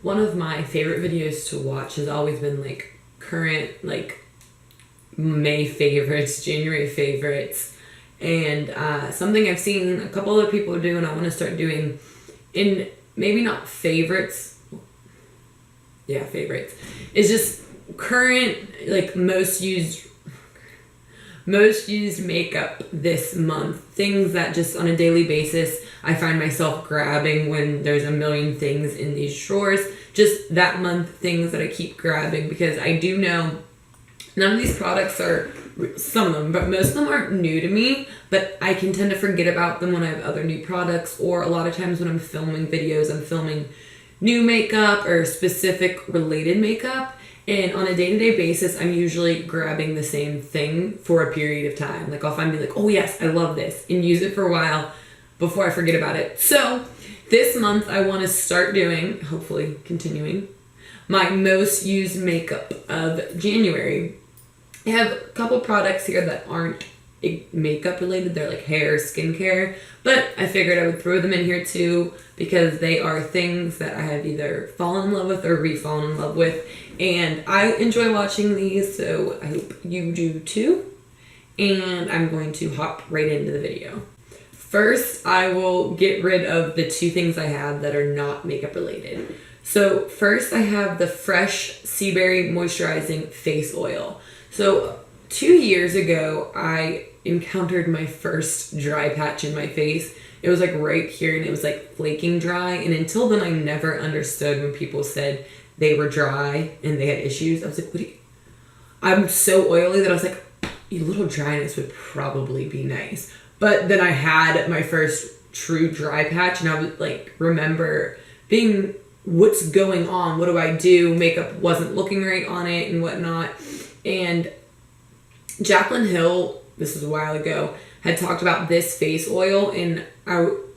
one of my favorite videos to watch has always been like current, like May favorites, January favorites, and something I've seen a couple other people do and I want to start doing, in maybe not favorites, yeah, favorites, is just current, like most used makeup this month. Things that just on a daily basis I find myself grabbing when there's a million things in these drawers. Just that month, things that I keep grabbing, because I do know none of these products are, some of them, but most of them aren't new to me, but I can tend to forget about them when I have other new products, or a lot of times when I'm filming videos, I'm filming new makeup or specific related makeup. And on a day-to-day basis, I'm usually grabbing the same thing for a period of time. Like I'll find me like, oh yes, I love this, and use it for a while before I forget about it. So this month I want to start doing, hopefully continuing, my most used makeup of January. I have a couple products here that aren't makeup related. They're like hair, skincare, but I figured I would throw them in here too because they are things that I have either fallen in love with or re-fallen in love with, and I enjoy watching these, so I hope you do too. And I'm going to hop right into the video. First, I will get rid of the two things I have that are not makeup related. So first I have the Fresh Sea Berry Moisturizing Face Oil. So 2 years ago, I encountered my first dry patch in my face. It was like right here, and it was like flaking dry. And until then, I never understood when people said they were dry and they had issues. I was like, what do you... I'm so oily that I was like, a little dryness would probably be nice. But then I had my first true dry patch, and I would like remember being, what's going on? What do I do? Makeup wasn't looking right on it and whatnot. And Jaclyn Hill, this was a while ago, had talked about this face oil, and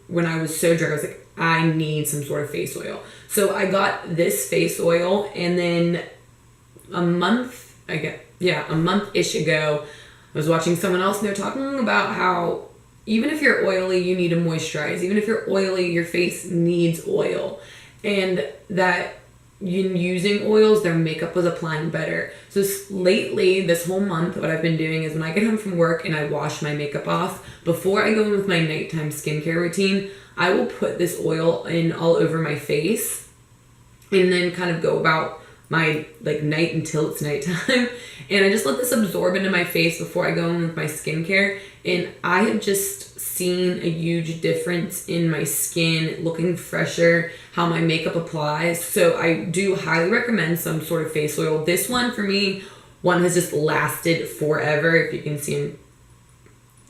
when I was so dry, I was like, I need some sort of face oil. So I got this face oil, and then a month-ish ago, I was watching someone else, and they're talking about how even if you're oily, you need to moisturize. Even if you're oily, your face needs oil. And that in using oils, their makeup was applying better. So lately, this whole month, what I've been doing is when I get home from work and I wash my makeup off, before I go in with my nighttime skincare routine, I will put this oil in all over my face and then kind of go about my like night until it's nighttime. And I just let this absorb into my face before I go in with my skincare. And I have just seen a huge difference in my skin, looking fresher, how my makeup applies. So I do highly recommend some sort of face oil. This one for me, one has just lasted forever. If you can see I'm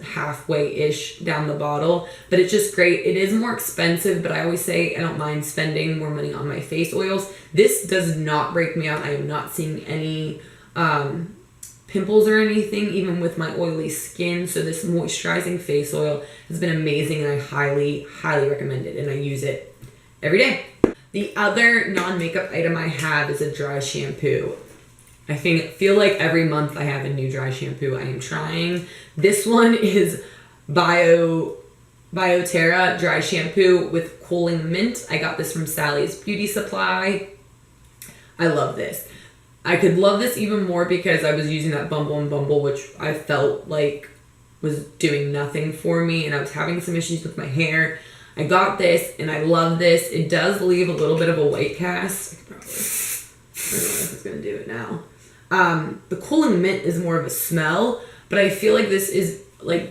halfway-ish down the bottle, but it's just great. It is more expensive, but I always say I don't mind spending more money on my face oils. This does not break me out. I am not seeing any pimples or anything, even with my oily skin. So this moisturizing face oil has been amazing, and I highly, highly recommend it, and I use it every day. The other non-makeup item I have is a dry shampoo. I feel like every month I have a new dry shampoo I am trying. This one is BioTerra dry shampoo with cooling mint. I got this from Sally's Beauty Supply. I love this. I could love this even more because I was using that Bumble and Bumble, which I felt like was doing nothing for me, and I was having some issues with my hair. I got this, and I love this. It does leave a little bit of a white cast. I don't know if it's going to do it now. The cooling mint is more of a smell, but I feel like this is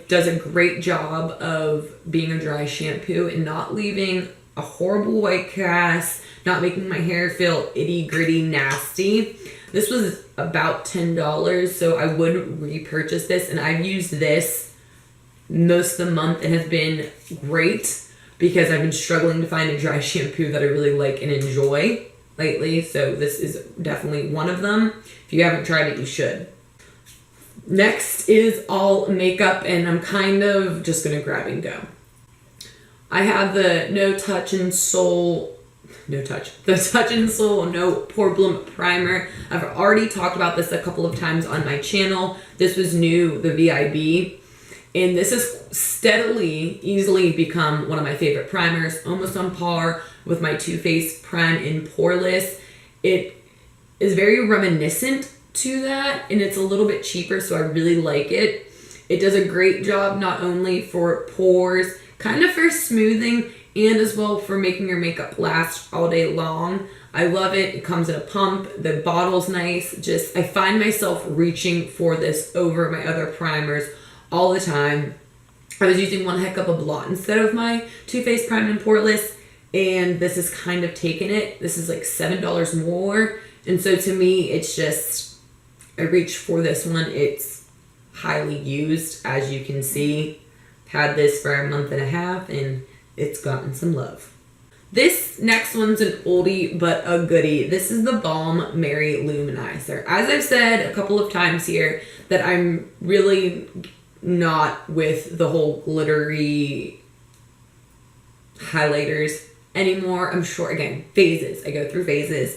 does a great job of being a dry shampoo and not leaving a horrible white cast, not making my hair feel itty gritty nasty. This was about $10, so I would repurchase this, and I've used this most of the month and has been great because I've been struggling to find a dry shampoo that I really like and enjoy lately. So this is definitely one of them. If you haven't tried it, you should. Next is all makeup, and I'm kind of just gonna grab and go. I have the Touch and Soul No Pore Bloom Primer. I've already talked about this a couple of times on my channel. This was new, the VIB. And this has steadily, easily become one of my favorite primers, almost on par with my Too Faced Prime and Poreless. It is very reminiscent to that, and it's a little bit cheaper, so I really like it. It does a great job not only for pores, kind of for smoothing, and as well for making your makeup last all day long. I love it. It comes in a pump. The bottle's nice. I find myself reaching for this over my other primers all the time. I was using one heck of a blot instead of my Too Faced Prime and Poreless, and this has kind of taken it. This is like $7 more, and so to me, it's just, I reach for this one. It's highly used, as you can see. Had this for a month and a half, and it's gotten some love. This next one's an oldie but a goodie. This is the Balm Mary Luminizer. As I've said a couple of times here, that I'm really not with the whole glittery highlighters anymore. I'm sure, again, phases. I go through phases.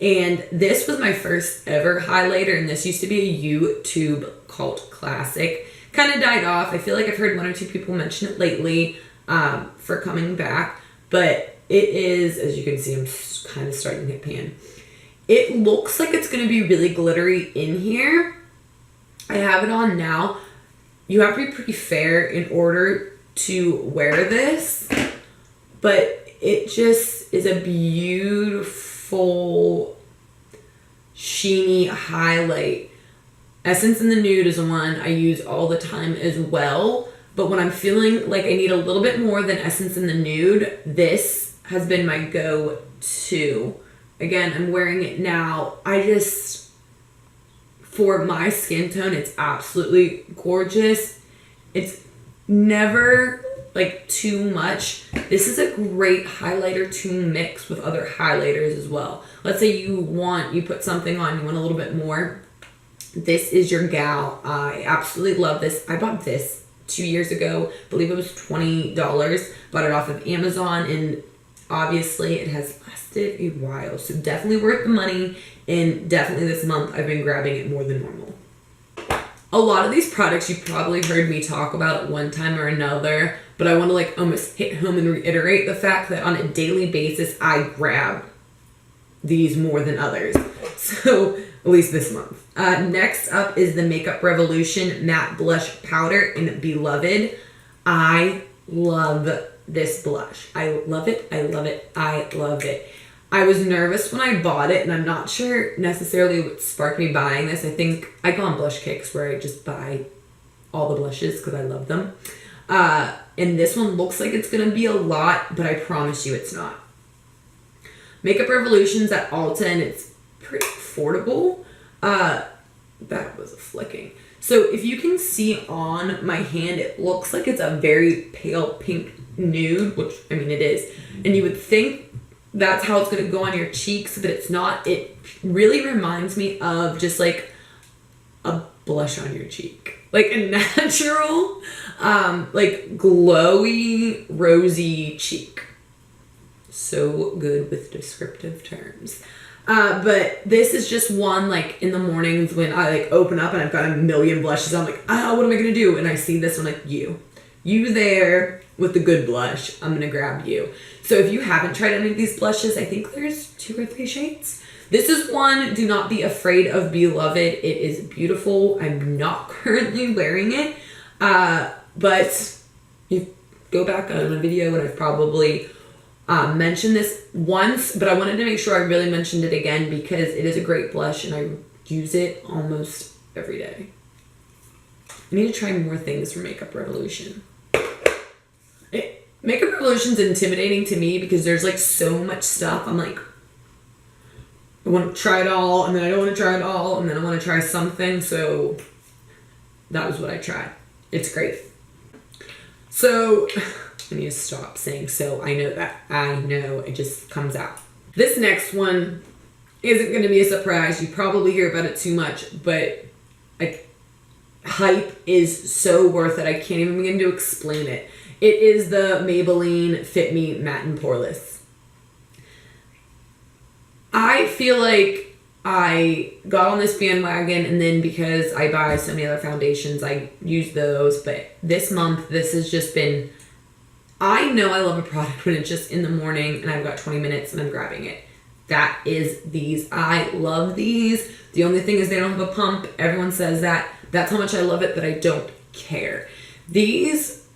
And this was my first ever highlighter, and this used to be a YouTube cult classic. Kind of died off. I feel like I've heard one or two people mention it lately for coming back, but it is, as you can see, I'm kind of starting to hit pan. It looks like it's going to be really glittery in here. I have it on now. You have to be pretty fair in order to wear this, but it just is a beautiful, sheeny highlight. Essence in the Nude is one I use all the time as well, but when I'm feeling like I need a little bit more than Essence in the Nude, this has been my go-to. Again, I'm wearing it now. For my skin tone, it's absolutely gorgeous. It's never like too much. This is a great highlighter to mix with other highlighters as well. Let's say you put something on, you want a little bit more. This is your gal. I absolutely love this. I bought this 2 years ago. I believe it was $20. Bought it off of Amazon, and obviously it has lasted a while. So definitely worth the money, and definitely this month I've been grabbing it more than normal. A lot of these products you probably heard me talk about at one time or another, but I want to like almost hit home and reiterate the fact that on a daily basis I grab these more than others. So at least this month. Next up is the Makeup Revolution Matte Blush Powder in Beloved. I love this blush. I love it. I love it. I love it. I was nervous when I bought it, and I'm not sure necessarily what sparked me buying this. I think I go on blush kicks where I just buy all the blushes because I love them. And this one looks like it's going to be a lot, but I promise you it's not. Makeup Revolution's at Ulta, and it's pretty affordable. That was a flicking. So if you can see on my hand, it looks like it's a very pale pink nude, which, I mean, it is. And you would think that's how it's going to go on your cheeks, but it's not. It really reminds me of just like a blush on your cheek. Like a natural, like glowy, rosy cheek. So good with descriptive terms. But this is just one, like, in the mornings when I, like, open up and I've got a million blushes. I'm like, what am I going to do? And I see this one, like, you there with the good blush. I'm going to grab you. So if you haven't tried any of these blushes, I think there's 2 or 3 shades. This is one, do not be afraid of Beloved. It is beautiful. I'm not currently wearing it. But you go back on a video and I've probably mentioned this once, but I wanted to make sure I really mentioned it again because it is a great blush and I use it almost every day. I need to try more things from Makeup Revolution. Makeup Revolution's intimidating to me because there's like so much stuff. I'm like, I want to try it all, and then I don't want to try it all, and then I want to try something, so that was what I tried. It's great. So I need to stop saying so. I know that. I know. It just comes out. This next one isn't going to be a surprise. You probably hear about it too much, but like, hype is so worth it. I can't even begin to explain it. It is the Maybelline Fit Me Matte and Poreless. I feel like I got on this bandwagon, and then because I buy so many other foundations, I use those. But this month, this has just been I know I love a product when it's just in the morning and I've got 20 minutes and I'm grabbing it. That is these. I love these. The only thing is they don't have a pump. Everyone says that. That's how much I love it that I don't care. These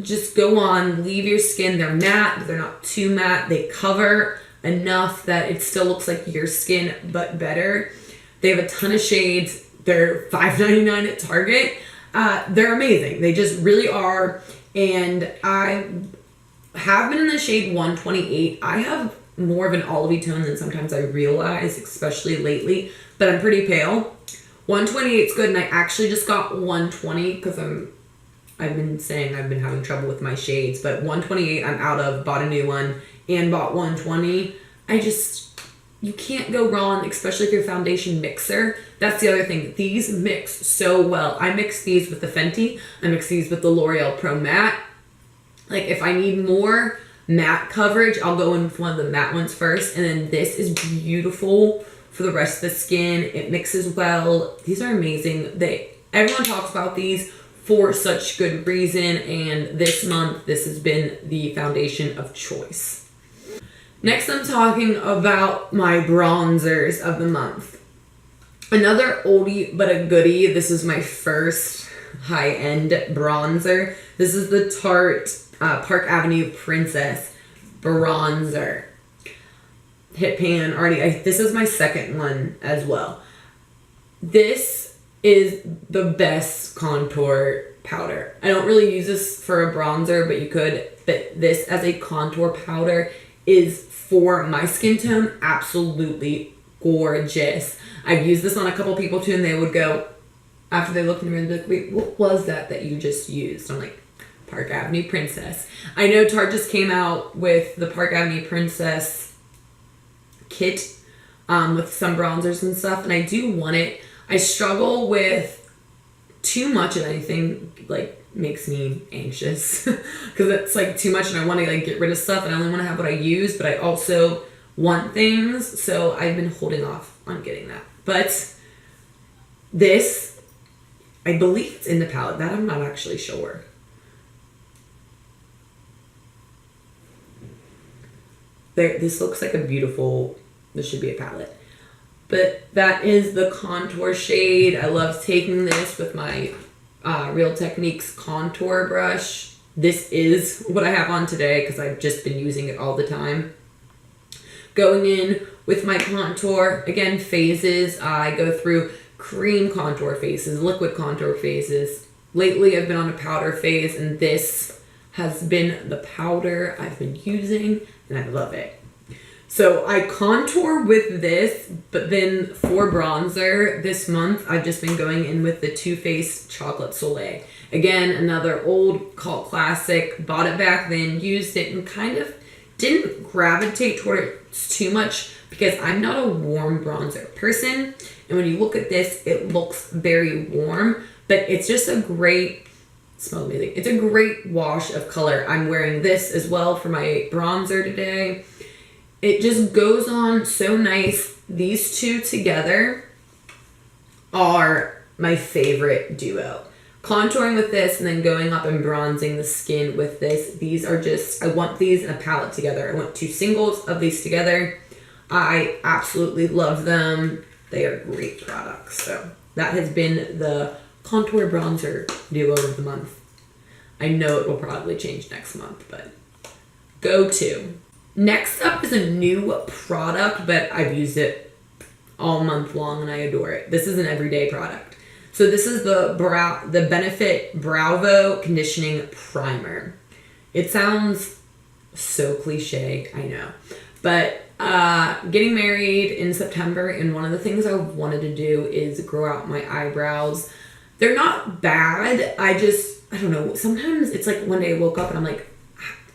just go on, leave your skin. They're matte, but they're not too matte. They cover enough that it still looks like your skin, but better. They have a ton of shades. They're $5.99 at Target. They're amazing. They just really are. And I have been in the shade 128. I have more of an olivey tone than sometimes I realize, especially lately, but I'm pretty pale. 128 is good, and I actually just got 120 because I've been saying I've been having trouble with my shades, but 128 I'm out of, bought a new one, and bought 120. You can't go wrong, especially if you're a foundation mixer. That's the other thing. These mix so well. I mix these with the Fenty. I mix these with the L'Oreal Pro Matte. Like, if I need more matte coverage, I'll go in with one of the matte ones first, and then this is beautiful for the rest of the skin. It mixes well. These are amazing. Everyone talks about these for such good reason, and this month this has been the foundation of choice. Next, I'm talking about my bronzers of the month. Another oldie but a goodie. This is my first high-end bronzer. This is the Tarte Park Avenue Princess Bronzer. Hit pan already. This is my second one as well. This is the best contour powder. I don't really use this for a bronzer, but you could. But this as a contour powder is, for my skin tone, absolutely gorgeous. I've used this on a couple people too, and they would go, after they looked in the mirror, they'd be like, wait, what was that you just used? I'm like, Park Avenue Princess. I know Tarte just came out with the Park Avenue Princess kit with some bronzers and stuff, and I do want it. I struggle with too much of anything, like, makes me anxious because it's like too much and I want to like get rid of stuff, and I only want to have what I use, but I also want things, so I've been holding off on getting that. But this, I believe it's in the palette. That I'm not actually sure. This looks like this should be a palette. But that is the contour shade. I love taking this with my Real Techniques contour brush. This is what I have on today because I've just been using it all the time. Going in with my contour, again, phases. I go through cream contour phases, liquid contour phases. Lately, I've been on a powder phase, and this has been the powder I've been using, and I love it. So I contour with this, but then for bronzer this month, I've just been going in with the Too Faced Chocolate Soleil. Again, another old cult classic. Bought it back then, used it, and kind of didn't gravitate towards too much because I'm not a warm bronzer person. And when you look at this, it looks very warm, but it's just a great, smells amazing. It's a great wash of color. I'm wearing this as well for my bronzer today. It just goes on so nice. These two together are my favorite duo. Contouring with this and then going up and bronzing the skin with this. These are just, I want these in a palette together. I want two singles of these together. I absolutely love them. They are great products. So that has been the contour bronzer duo of the month. I know it will probably change next month, but go to. Next up is a new product, but I've used it all month long and I adore it. This is an everyday product. So this is the Benefit Bravo Conditioning Primer. It sounds so cliche, I know. But getting married in September, and one of the things I wanted to do is grow out my eyebrows. They're not bad. I don't know. Sometimes it's like one day I woke up and I'm like,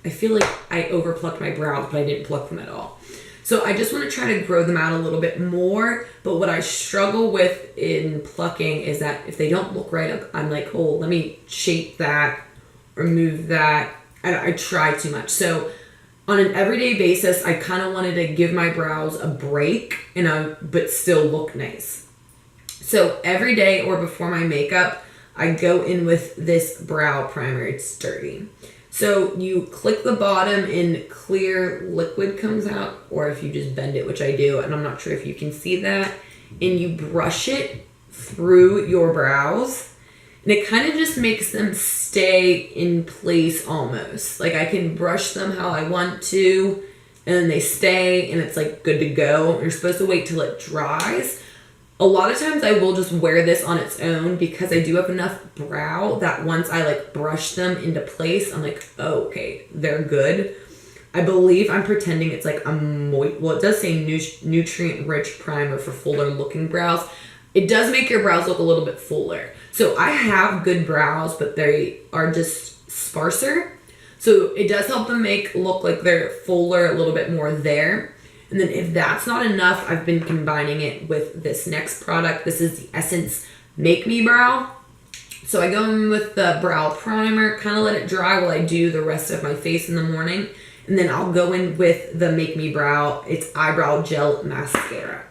I feel like I overplucked my brows, but I didn't pluck them at all. So I just want to try to grow them out a little bit more. But what I struggle with in plucking is that if they don't look right, I'm like, oh, let me shape that, remove that. I try too much. So on an everyday basis, I kind of wanted to give my brows a break, but still look nice. So every day or before my makeup, I go in with this brow primer. It's sturdy. So you click the bottom and clear liquid comes out, or if you just bend it, which I do, and I'm not sure if you can see that, and you brush it through your brows, and it kind of just makes them stay in place almost. Like I can brush them how I want to, and then they stay, and it's like good to go. You're supposed to wait till it dries. A lot of times I will just wear this on its own because I do have enough brow that once I like brush them into place, I'm like, oh, okay, they're good. I believe I'm pretending it's like a well, it does say nutrient-rich primer for fuller looking brows. It does make your brows look a little bit fuller. So I have good brows, but they are just sparser. So it does help them look like they're fuller, a little bit more there. And then if that's not enough, I've been combining it with this next product. This is the Essence Make Me Brow. So I go in with the brow primer, kind of let it dry while I do the rest of my face in the morning. And then I'll go in with the Make Me Brow. It's Eyebrow Gel Mascara.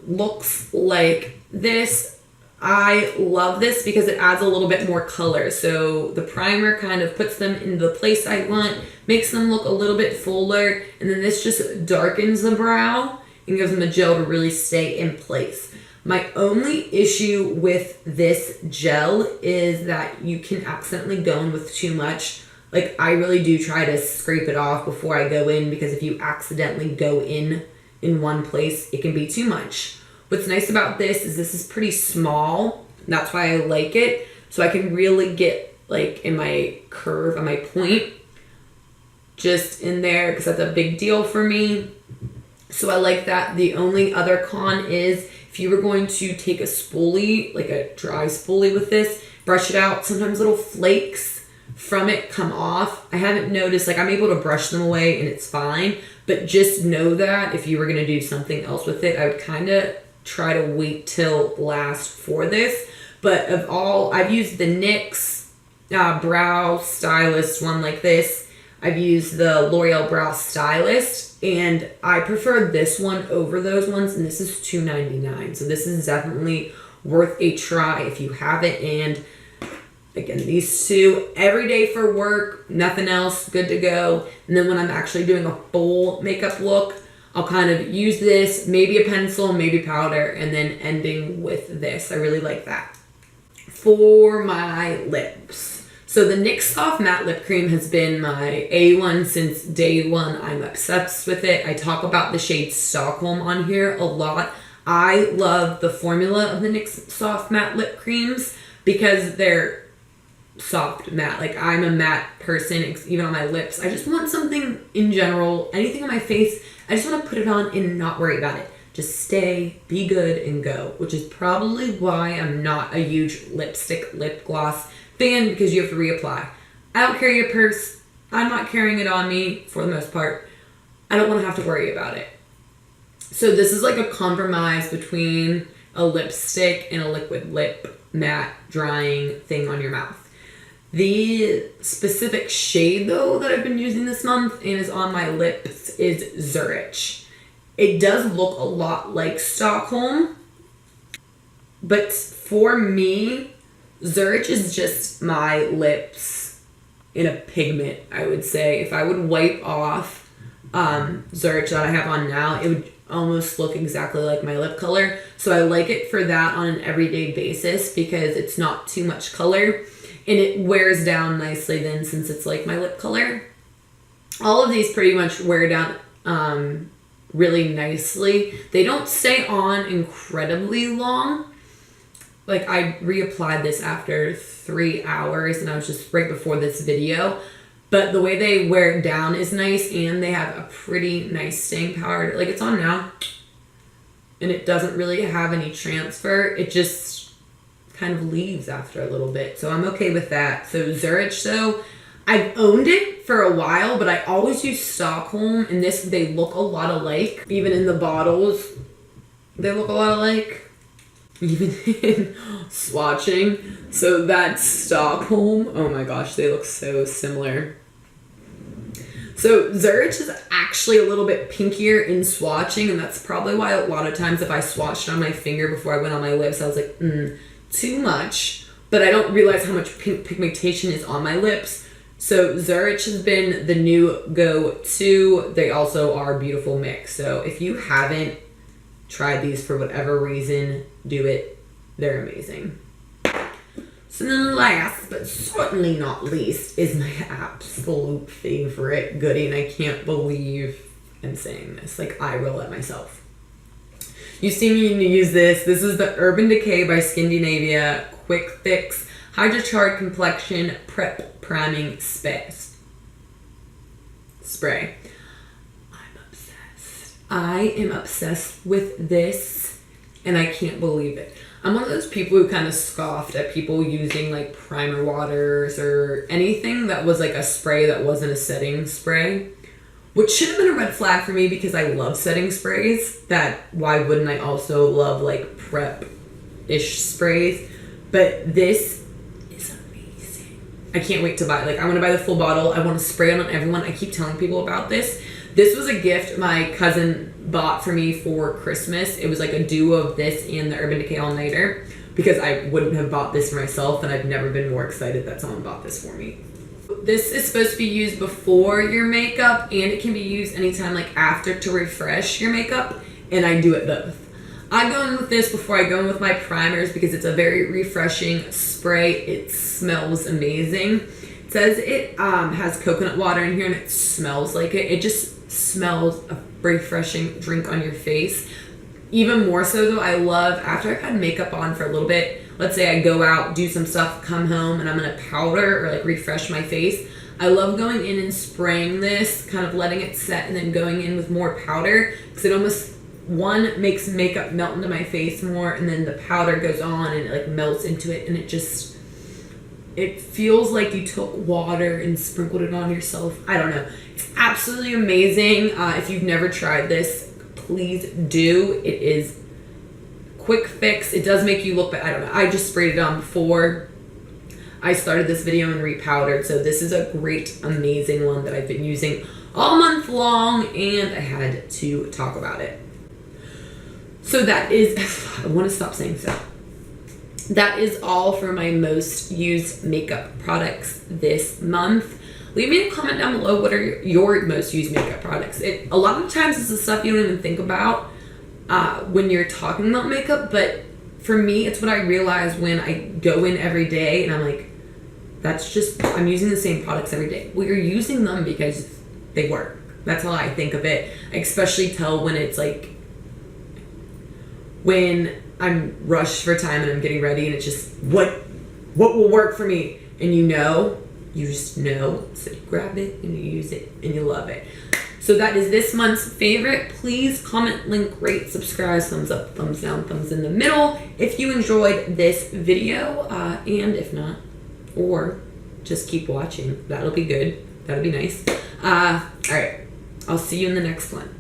Looks like this. I love this because it adds a little bit more color. So the primer kind of puts them in the place I want, makes them look a little bit fuller, and then this just darkens the brow and gives them a gel to really stay in place. My only issue with this gel is that you can accidentally go in with too much. Like I really do try to scrape it off before I go in, because if you accidentally go in one place, it can be too much. What's nice about this is pretty small. That's why I like it. So I can really get like in my curve and my point just in there, because that's a big deal for me. So I like that. The only other con is if you were going to take a spoolie, like a dry spoolie with this, brush it out, sometimes little flakes from it come off. I haven't noticed, like I'm able to brush them away and it's fine, but just know that if you were going to do something else with it, I would kind of try to wait till last for this. But of all, I've used the NYX Brow Stylist one like this. I've used the L'Oreal Brow Stylist, and I prefer this one over those ones, and this is $2.99. So this is definitely worth a try if you have it. And again, these two, every day for work, nothing else, good to go. And then when I'm actually doing a full makeup look, I'll kind of use this, maybe a pencil, maybe powder, and then ending with this. I really like that. For my lips. So the NYX Soft Matte Lip Cream has been my A1 since day one. I'm obsessed with it. I talk about the shade Stockholm on here a lot. I love the formula of the NYX Soft Matte Lip Creams because they're soft matte. Like I'm a matte person, even on my lips. I just want something in general, anything on my face, I just want to put it on and not worry about it. Just stay, be good, and go. Which is probably why I'm not a huge lipstick, lip gloss fan, because you have to reapply. I don't carry a purse. I'm not carrying it on me for the most part. I don't want to have to worry about it. So this is like a compromise between a lipstick and a liquid lip matte drying thing on your mouth. The specific shade, though, that I've been using this month and is on my lips is Zurich. It does look a lot like Stockholm, but for me, Zurich is just my lips in a pigment, I would say. If I would wipe off Zurich that I have on now, it would almost look exactly like my lip color. So I like it for that on an everyday basis because it's not too much color. And it wears down nicely then, since it's like my lip color. All of these pretty much wear down really nicely. They don't stay on incredibly long. Like I reapplied this after 3 hours and I was just right before this video. But the way they wear it down is nice, and they have a pretty nice staying power. Like it's on now. And it doesn't really have any transfer. It just kind of leaves after a little bit. So I'm okay with that. So Zurich, though, I've owned it for a while, but I always use Stockholm, and they look a lot alike. Even in the bottles, they look a lot alike. Even in swatching. So that's Stockholm. Oh my gosh, they look so similar. So Zurich is actually a little bit pinkier in swatching, and that's probably why a lot of times if I swatched on my finger before I went on my lips, I was like, too much, but I don't realize how much pink pigmentation is on my lips. So Zurich has been the new go-to. They also are a beautiful mix. So if you haven't tried these for whatever reason, do it. They're amazing. So then last, but certainly not least, is my absolute favorite goodie. And I can't believe I'm saying this. Like, I will at myself. You see me use this. This is the Urban Decay by Scandinavia Quick Fix Hydro-Charred Complexion Prep Priming Spray. I'm obsessed. I am obsessed with this, and I can't believe it. I'm one of those people who kind of scoffed at people using like primer waters or anything that was like a spray that wasn't a setting spray, which should have been a red flag for me because I love setting sprays. Why wouldn't I also love like prep-ish sprays? But this is amazing. I can't wait to buy it. Like, I want to buy the full bottle. I want to spray it on everyone. I keep telling people about this. This was a gift my cousin bought for me for Christmas. It was like a duo of this and the Urban Decay All Nighter because I wouldn't have bought this for myself, and I've never been more excited that someone bought this for me. This is supposed to be used before your makeup, and it can be used anytime like after to refresh your makeup, and I do it both. I go in with this before I go in with my primers because it's a very refreshing spray. It smells amazing. It says it has coconut water in here, and it smells like it. It just smells a refreshing drink on your face. Even more so though, I love after I've had makeup on for a little bit, let's say I go out, do some stuff, come home, and I'm gonna powder or like refresh my face. I love going in and spraying this, kind of letting it set and then going in with more powder because it almost, one, makes makeup melt into my face more, and then the powder goes on and it like melts into it, and it feels like you took water and sprinkled it on yourself. I don't know. It's absolutely amazing. If you've never tried this, please do. It is quick fix. It does make you look bad. I don't know. I just sprayed it on before I started this video and repowdered. So this is a great, amazing one that I've been using all month long, and I had to talk about it. So that is, I want to stop saying so. That is all for my most used makeup products this month. Leave me a comment down below, what are your most used makeup products? A lot of times it's the stuff you don't even think about when you're talking about makeup, but for me, it's what I realize when I go in every day and I'm like, I'm using the same products every day. Well, you're using them because they work. That's how I think of it. I especially tell when it's like, when I'm rushed for time and I'm getting ready and it's just, what will work for me? And you just know, so you grab it and you use it and you love it. So that is this month's favorite. Please comment, link, rate, subscribe, thumbs up, thumbs down, thumbs in the middle if you enjoyed this video, and if not, or just keep watching. That'll be good. That'll be nice. All right, I'll see you in the next one.